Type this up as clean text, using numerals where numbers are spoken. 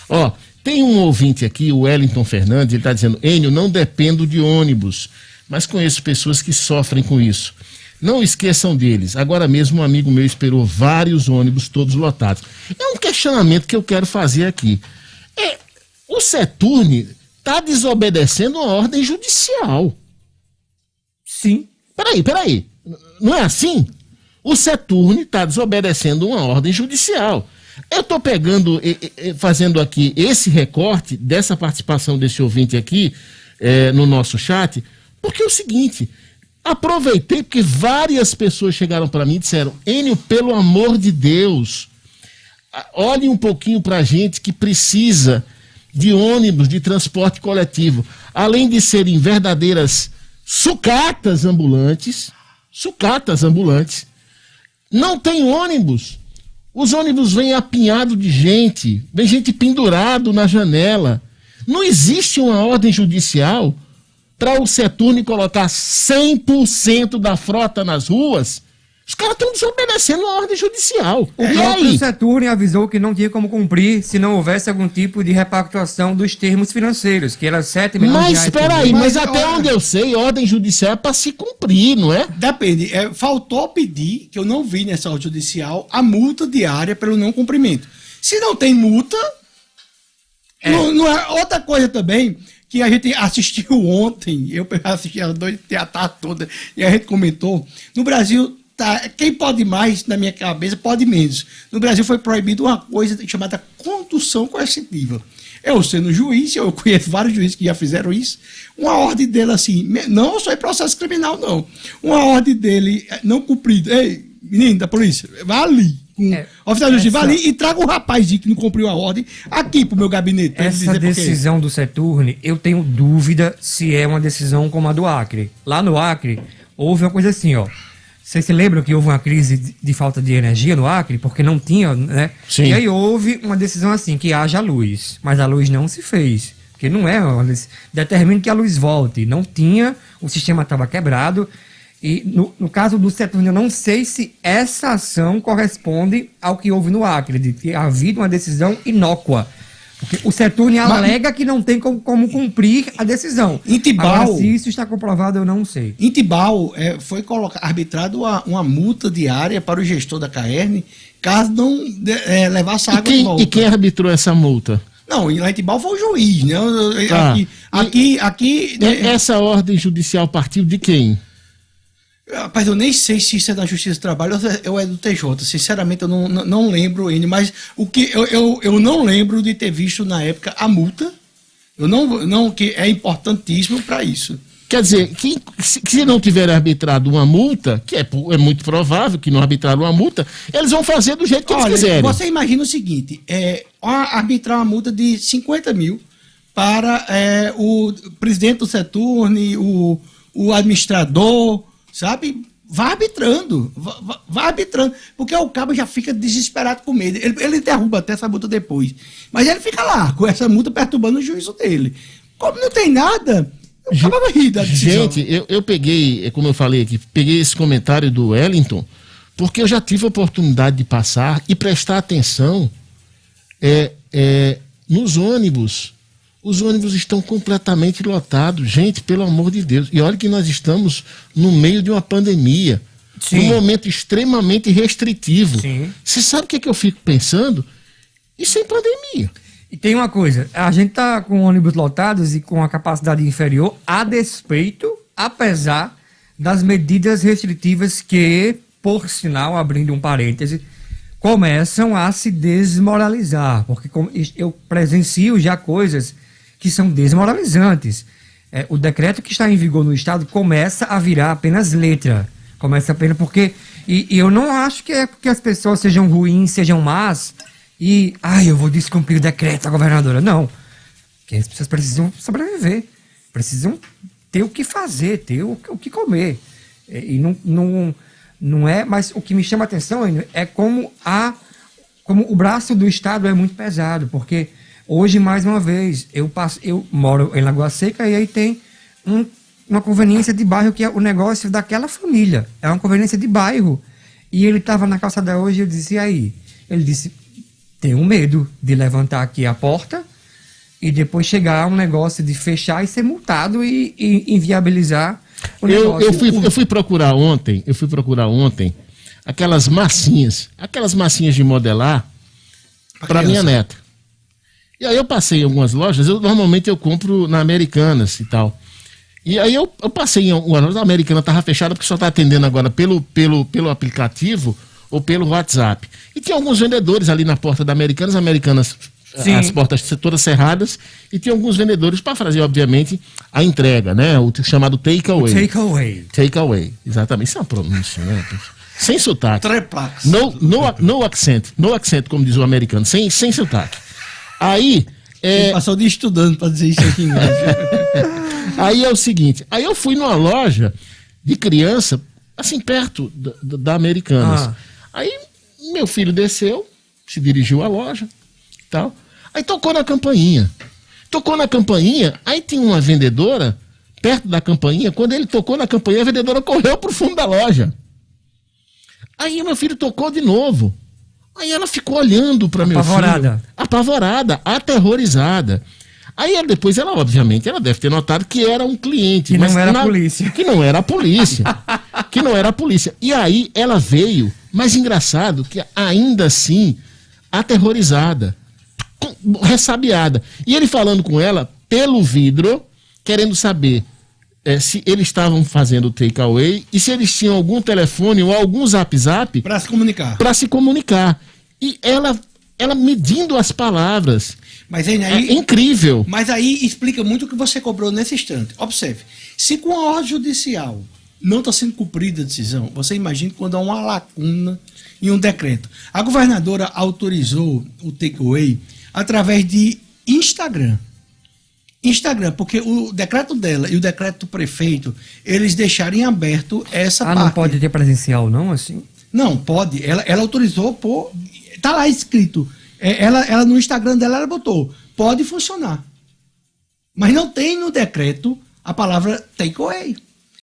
Ó, tem um ouvinte aqui, o Wellington Fernandes, ele está dizendo: Enio, não dependo de ônibus, mas conheço pessoas que sofrem com isso. Não esqueçam deles. Agora mesmo um amigo meu esperou vários ônibus, todos lotados. É um questionamento que eu quero fazer aqui. O Seturne está desobedecendo uma ordem judicial. Sim. Peraí. Não é assim? O Seturne está desobedecendo uma ordem judicial. Eu estou fazendo aqui esse recorte dessa participação desse ouvinte aqui no nosso chat, porque é o seguinte: aproveitei porque várias pessoas chegaram para mim e disseram: Enio, pelo amor de Deus, olhe um pouquinho para a gente que precisa de ônibus, de transporte coletivo. Além de serem verdadeiras sucatas ambulantes, não tem ônibus. Os ônibus vêm apinhados de gente, vem gente pendurado na janela. Não existe uma ordem judicial para o Seturne colocar 100% da frota nas ruas. Os caras estão desobedecendo a ordem judicial. O próprio Seturne avisou que não tinha como cumprir se não houvesse algum tipo de repactuação dos termos financeiros, que era 7 milhões de reais. Mas espera aí, mas até onde eu sei, ordem judicial é para se cumprir, não é? Depende. Faltou pedir, que eu não vi nessa ordem judicial, a multa diária pelo não cumprimento. Se não tem multa, não é. Outra coisa também, que a gente assistiu ontem, eu assisti a noite a tarde toda, e a gente comentou, no Brasil, quem pode mais, na minha cabeça, pode menos. No Brasil foi proibido uma coisa chamada condução coercitiva. Eu sendo juiz, eu conheço vários juízes que já fizeram isso, uma ordem dele assim, não só em processo criminal não, uma ordem dele não cumprida: ei, menino da polícia, vá ali, oficial de justiça, vá ali e traga um rapazinho que não cumpriu a ordem aqui pro meu gabinete. Essa decisão do Seturne, eu tenho dúvida se é uma decisão como a do Acre. Lá no Acre, houve uma coisa assim, ó. Vocês se lembram que houve uma crise de falta de energia no Acre, porque não tinha, né? Sim. E aí houve uma decisão assim, que haja luz, mas a luz não se fez, porque não é, determina que a luz volte, não tinha, o sistema estava quebrado, e no caso do Seturne, eu não sei se essa ação corresponde ao que houve no Acre, de ter havido uma decisão inócua. Porque o Seturne alega que não tem como cumprir a decisão. Em Tibau, agora, se isso está comprovado, eu não sei. Em Tibau, foi arbitrado uma multa diária para o gestor da Caerne, caso não levasse água de volta. E quem arbitrou essa multa? Não, lá em Tibau foi o juiz, né? Aqui essa ordem judicial partiu de quem? Rapaz, eu nem sei se isso é da Justiça do Trabalho ou é do TJ. Sinceramente, eu não lembro, mas o que eu não lembro de ter visto na época a multa. Que é importantíssimo para isso. Quer dizer, se não tiver arbitrado uma multa, que é muito provável que não arbitraram uma multa, eles vão fazer do jeito que eles quiserem. Você imagina o seguinte: arbitrar uma multa de 50 mil para o presidente do Seturne, o administrador, sabe? Vai arbitrando, porque o cabo já fica desesperado com medo. Ele derruba até essa multa depois, mas ele fica lá com essa multa perturbando o juízo dele. Como não tem nada, o cabo vai rir da decisão. Gente, eu peguei, como eu falei aqui, peguei esse comentário do Wellington, porque eu já tive a oportunidade de passar e prestar atenção nos ônibus. Os ônibus estão completamente lotados. Gente, pelo amor de Deus. E olha que nós estamos no meio de uma pandemia. Sim. Um momento extremamente restritivo. Sim. Você sabe o que eu fico pensando? Isso é pandemia. E tem uma coisa. A gente tá com ônibus lotados e com a capacidade inferior a despeito, apesar das medidas restritivas que, por sinal, abrindo um parêntese, começam a se desmoralizar. Porque eu presencio já coisas que são desmoralizantes. O decreto que está em vigor no Estado começa a virar apenas letra. Começa apenas porque... E eu não acho que é porque as pessoas sejam ruins, sejam más, eu vou descumprir o decreto da governadora. Não. Porque as pessoas precisam sobreviver. Precisam ter o que fazer, ter o que comer. E não é... Mas o que me chama a atenção é como o braço do Estado é muito pesado, porque... Hoje, mais uma vez, eu moro em Lagoa Seca e aí tem uma conveniência de bairro que é o negócio daquela família. É uma conveniência de bairro. E ele estava na calçada hoje e eu disse, e aí? Ele disse, tenho medo de levantar aqui a porta e depois chegar a um negócio de fechar e ser multado e inviabilizar o negócio. Eu fui procurar ontem aquelas massinhas de modelar para minha neta. E aí eu passei em algumas lojas, normalmente eu compro na Americanas e tal. E aí eu passei em uma loja, a Americana estava fechada porque só está atendendo agora pelo aplicativo ou pelo WhatsApp. E tinha alguns vendedores ali na porta da Americanas, Sim. As portas todas cerradas, e tinha alguns vendedores para fazer, obviamente, a entrega, né? O chamado takeaway. Takeaway, exatamente. Isso é uma pronúncia, né? Sem sotaque. Treplax. No accent, como diz o americano, sem sotaque. Aí... Ele passou de estudando para dizer isso aqui em inglês. Aí é o seguinte, aí eu fui numa loja de criança, assim, perto da Americanas. Aí meu filho desceu, se dirigiu à loja e tal. Aí tocou na campainha, aí tinha uma vendedora perto da campainha. Quando ele tocou na campainha, a vendedora correu pro fundo da loja. Aí meu filho tocou de novo. Aí ela ficou olhando para meu filho. Apavorada, aterrorizada. Aí depois ela, obviamente, ela deve ter notado que era um cliente. Que não era a polícia. Que não era a polícia. E aí ela veio, mas engraçado que ainda assim, aterrorizada, ressabiada. E ele falando com ela pelo vidro, querendo saber se eles estavam fazendo takeaway e se eles tinham algum telefone ou algum zap para se comunicar. E ela medindo as palavras. Mas aí, é incrível. Mas aí explica muito o que você cobrou nesse instante. Observe, se com a ordem judicial não está sendo cumprida a decisão, você imagina quando há uma lacuna em um decreto. A governadora autorizou o takeaway através de Instagram, porque o decreto dela e o decreto do prefeito, eles deixarem aberto essa parte. Não pode ter presencial não, assim? Não, pode. Ela autorizou tá lá escrito. Ela no Instagram dela, ela botou, pode funcionar. Mas não tem no decreto a palavra takeaway.